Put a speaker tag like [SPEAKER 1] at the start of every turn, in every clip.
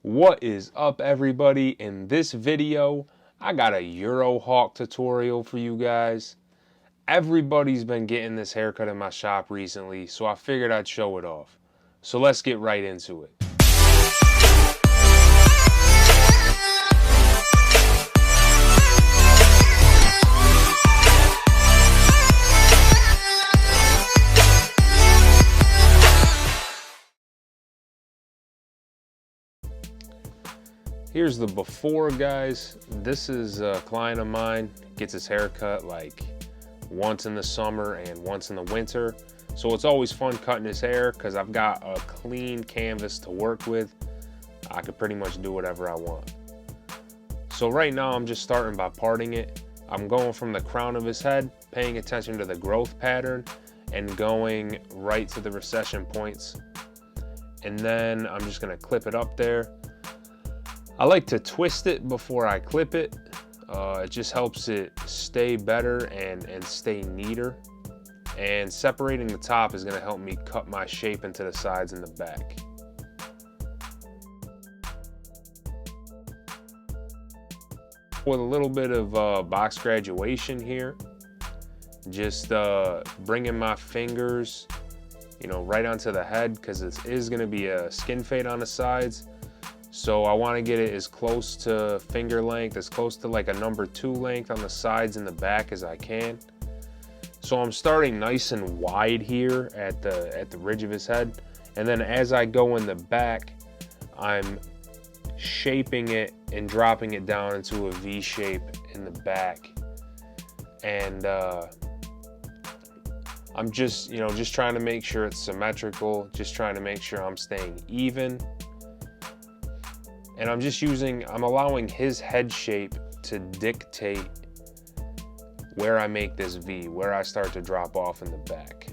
[SPEAKER 1] What is up, everybody? In this video, I got a Eurohawk tutorial for you guys. Everybody's been getting this haircut in my shop recently, so I figured I'd show it off. So let's get right into it. Here's the before, guys. This is a client of mine, gets his hair cut like once in the summer and once in the winter. So it's always fun cutting his hair because I've got a clean canvas to work with. I could pretty much do whatever I want. So right now I'm just starting by parting it. I'm going from the crown of his head, paying attention to the growth pattern and going right to the recession points. And then I'm just gonna clip it up there. I like to twist it before I clip it. It just helps it stay better and stay neater. And separating the top is gonna help me cut my shape into the sides and the back. With a little bit of box graduation here, just bringing my fingers, right onto the head, because this is gonna be a skin fade on the sides. So I want to get it as close to finger length, as close to like a number 2 length on the sides and the back as I can. So I'm starting nice and wide here at the ridge of his head. And then as I go in the back, I'm shaping it and dropping it down into a V shape in the back. And I'm just trying to make sure it's symmetrical, just trying to make sure I'm staying even. And I'm allowing his head shape to dictate where I make this V, where I start to drop off in the back.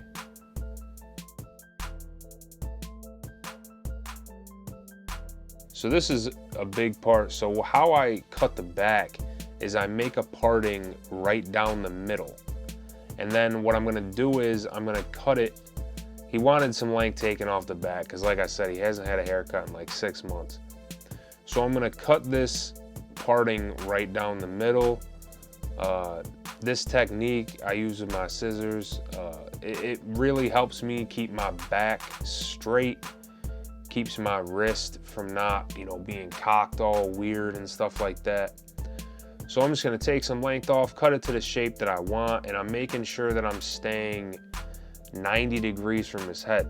[SPEAKER 1] So this is a big part. So how I cut the back is I make a parting right down the middle. And then what I'm gonna do is I'm gonna cut it. He wanted some length taken off the back because, like I said, he hasn't had a haircut in like 6 months. So I'm gonna cut this parting right down the middle. This technique I use with my scissors. It really helps me keep my back straight, keeps my wrist from not, being cocked all weird and stuff like that. So I'm just gonna take some length off, cut it to the shape that I want, and I'm making sure that I'm staying 90 degrees from his head.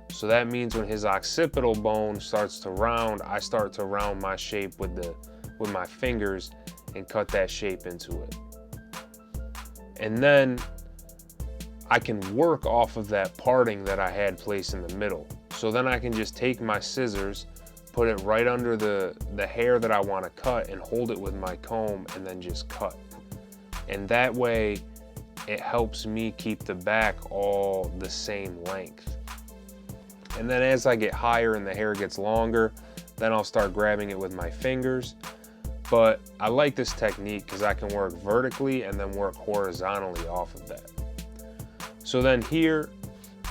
[SPEAKER 1] So that means when his occipital bone starts to round, I start to round my shape with my fingers and cut that shape into it. And then I can work off of that parting that I had placed in the middle. So then I can just take my scissors, put it right under the hair that I want to cut and hold it with my comb and then just cut. And that way it helps me keep the back all the same length. And then as I get higher and the hair gets longer, then I'll start grabbing it with my fingers. But I like this technique because I can work vertically and then work horizontally off of that. So then here,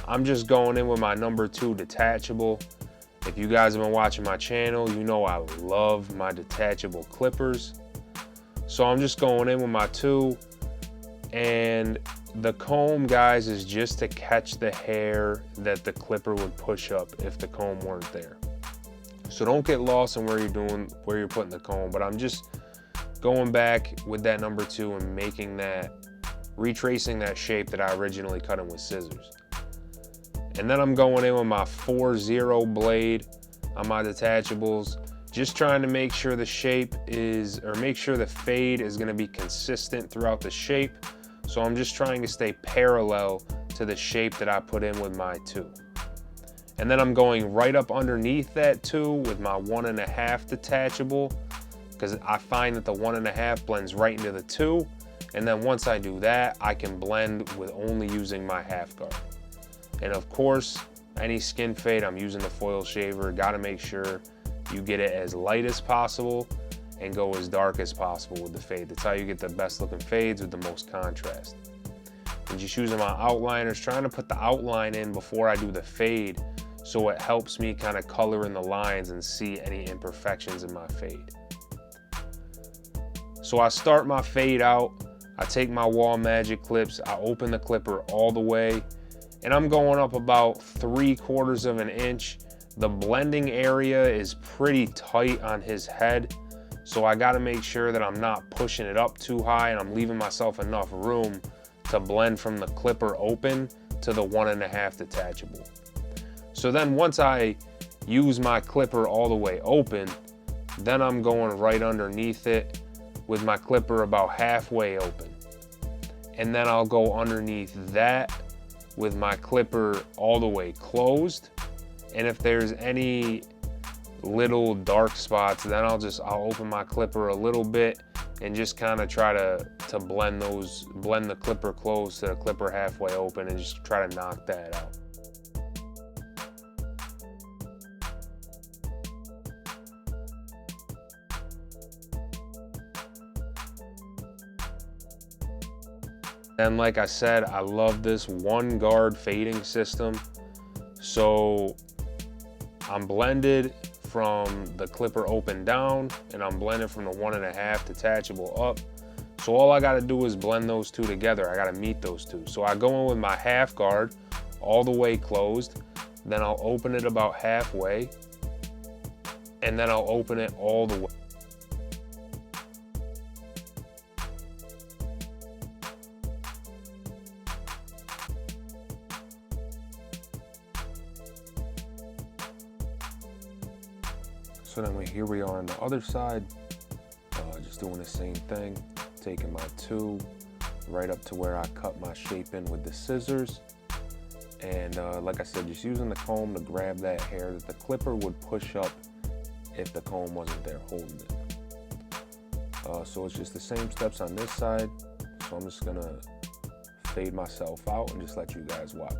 [SPEAKER 1] I'm just going in with my number 2 detachable. If you guys have been watching my channel, you know I love my detachable clippers. So I'm just going in with my 2, and the comb, guys, is just to catch the hair that the clipper would push up if the comb weren't there. So don't get lost in where you're putting the comb, but I'm just going back with that number 2 and retracing that shape that I originally cut in with scissors. And then I'm going in with my 4-0 blade on my detachables, just trying to make sure make sure the fade is gonna be consistent throughout the shape. So I'm just trying to stay parallel to the shape that I put in with my 2. And then I'm going right up underneath that 2 with my 1.5 detachable, because I find that the 1.5 blends right into the 2. And then once I do that, I can blend with only using my half guard. And of course, any skin fade, I'm using the foil shaver. Gotta make sure you get it as light as possible and go as dark as possible with the fade. That's how you get the best looking fades with the most contrast. And just using my outliners, trying to put the outline in before I do the fade so it helps me kind of color in the lines and see any imperfections in my fade. So I start my fade out, I take my wall magic clips, I open the clipper all the way, and I'm going up about 3/4 of an inch. The blending area is pretty tight on his head, so I gotta make sure that I'm not pushing it up too high and I'm leaving myself enough room to blend from the clipper open to the 1.5 detachable. So then once I use my clipper all the way open, then I'm going right underneath it with my clipper about halfway open. And then I'll go underneath that with my clipper all the way closed. And if there's any little dark spots, then I'll open my clipper a little bit and just kind of try to blend the clipper closed to the clipper halfway open and just try to knock that out. And like I said, I love this one guard fading system. So I'm blended from the clipper open down and I'm blended from the 1.5 detachable up. So all I gotta do is blend those two together. I gotta meet those two. So I go in with my half guard all the way closed, then I'll open it about halfway, and then I'll open it all the way. So then here we are on the other side, just doing the same thing, taking my two right up to where I cut my shape in with the scissors. And like I said, just using the comb to grab that hair that the clipper would push up if the comb wasn't there holding it. So it's just the same steps on this side. So I'm just gonna fade myself out and just let you guys watch.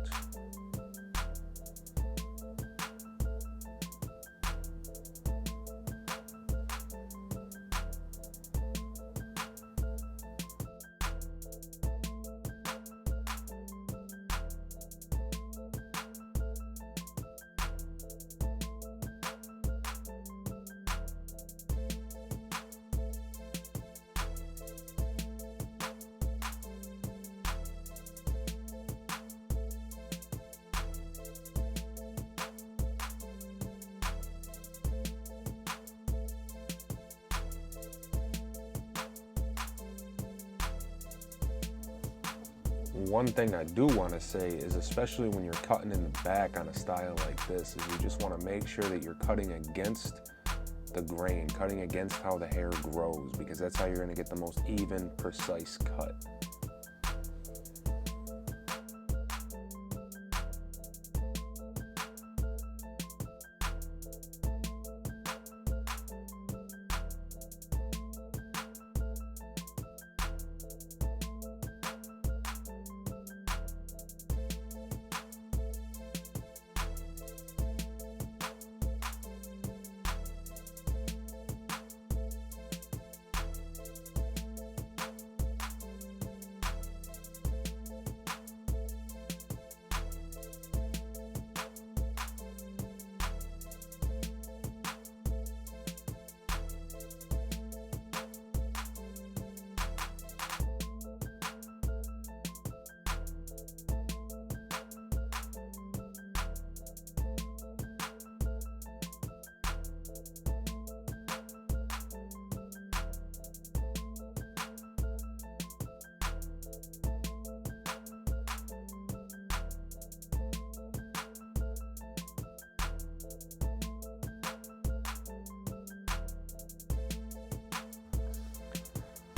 [SPEAKER 1] One thing I do want to say is, especially when you're cutting in the back on a style like this, is you just want to make sure that you're cutting against the grain, cutting against how the hair grows, because that's how you're going to get the most even, precise cut.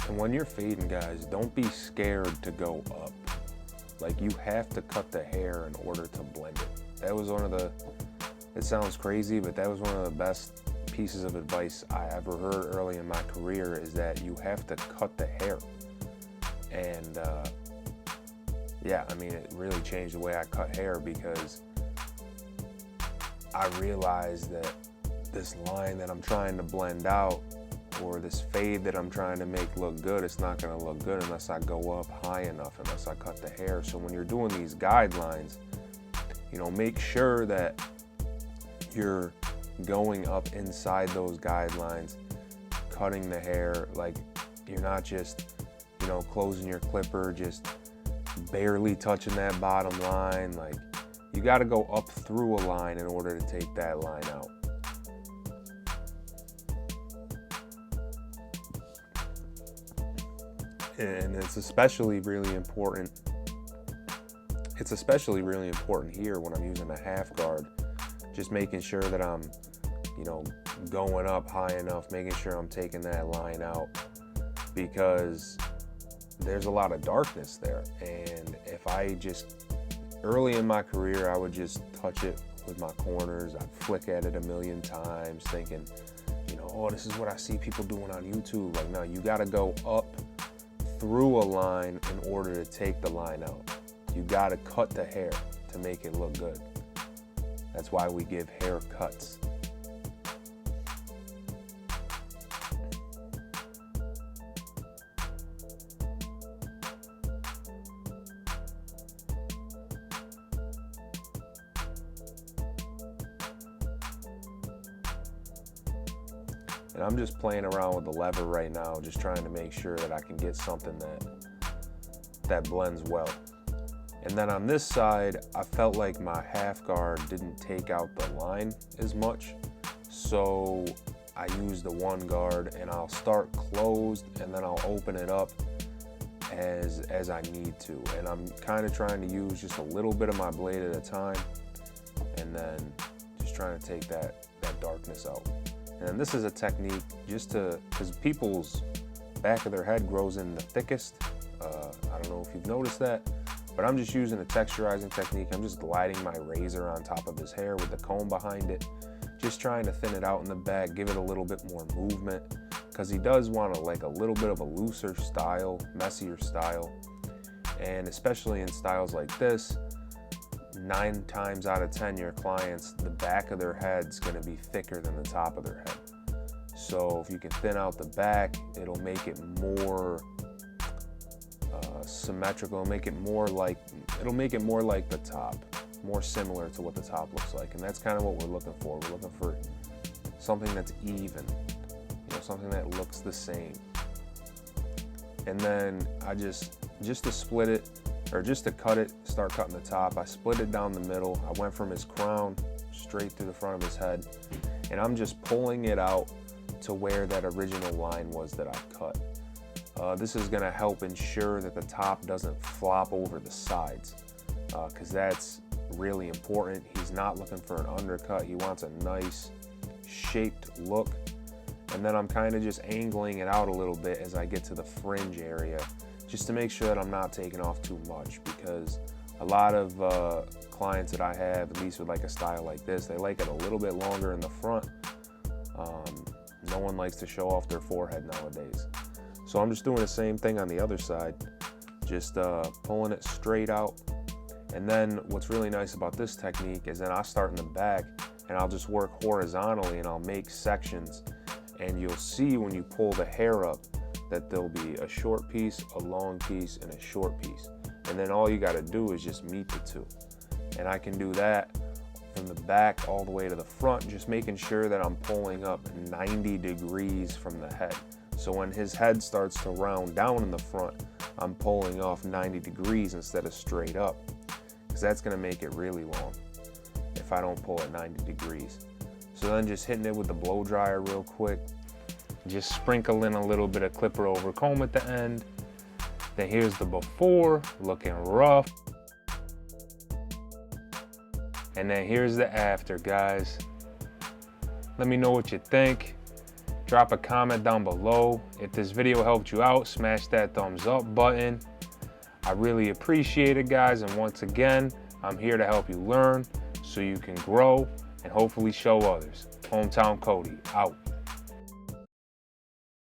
[SPEAKER 1] And when you're fading, guys, don't be scared to go up. Like, you have to cut the hair in order to blend it. That was one of the, it sounds crazy, but that was one of the best pieces of advice I ever heard early in my career, is that you have to cut the hair. And yeah, I mean, it really changed the way I cut hair, because I realized that this line that I'm trying to blend out, or this fade that I'm trying to make look good, it's not gonna look good unless I go up high enough, unless I cut the hair. So when you're doing these guidelines, you know, make sure that you're going up inside those guidelines, cutting the hair. Like, you're not just, you know, closing your clipper, just barely touching that bottom line. Like, you got to go up through a line in order to take that line out. And it's especially really important. It's especially really important here when I'm using a half guard, just making sure that I'm, you know, going up high enough, making sure I'm taking that line out, because there's a lot of darkness there. And if I just, early in my career, I would just touch it with my corners. I'd flick at it a million times thinking, you know, oh, this is what I see people doing on YouTube. Like, no, you got to go up through a line in order to take the line out. You got to cut the hair to make it look good. That's why we give haircuts. And I'm just playing around with the lever right now, just trying to make sure that I can get something that blends well. And then on this side, I felt like my half guard didn't take out the line as much. So I use the one guard, and I'll start closed and then I'll open it up as I need to. And I'm kind of trying to use just a little bit of my blade at a time, and then just trying to take that darkness out. And this is a technique just because people's back of their head grows in the thickest. I don't know if you've noticed that, but I'm just using a texturizing technique. I'm just gliding my razor on top of his hair with the comb behind it, just trying to thin it out in the back, give it a little bit more movement, because he does want a little bit of a looser style, messier style. And especially in styles like this, 9 times out of 10, your clients, the back of their head's gonna be thicker than the top of their head. So if you can thin out the back, it'll make it more symmetrical, it'll make it more like the top, more similar to what the top looks like. And that's kind of what we're looking for. We're looking for something that's even, you know, something that looks the same. And then I just to split it, or just to cut it, start cutting the top, I split it down the middle. I went from his crown straight through the front of his head, and I'm just pulling it out to where that original line was that I cut. This is gonna help ensure that the top doesn't flop over the sides, because that's really important. He's not looking for an undercut. He wants a nice shaped look. And then I'm kind of just angling it out a little bit as I get to the fringe area, just to make sure that I'm not taking off too much, because a lot of clients that I have, at least with like a style like this, they like it a little bit longer in the front. No one likes to show off their forehead nowadays. So I'm just doing the same thing on the other side, just pulling it straight out. And then what's really nice about this technique is then I start in the back and I'll just work horizontally, and I'll make sections. And you'll see when you pull the hair up that there'll be a short piece, a long piece, and a short piece. And then all you gotta do is just meet the two. And I can do that from the back all the way to the front, just making sure that I'm pulling up 90 degrees from the head. So when his head starts to round down in the front, I'm pulling off 90 degrees instead of straight up, because that's gonna make it really long if I don't pull at 90 degrees. So then just hitting it with the blow dryer real quick, just sprinkle in a little bit of clipper over comb at the end. Then here's the before, looking rough. And then here's the after, guys. Let me know what you think. Drop a comment down below. If this video helped you out, smash that thumbs up button. I really appreciate it, guys. And once again, I'm here to help you learn so you can grow and hopefully show others. Hometown Cody, out.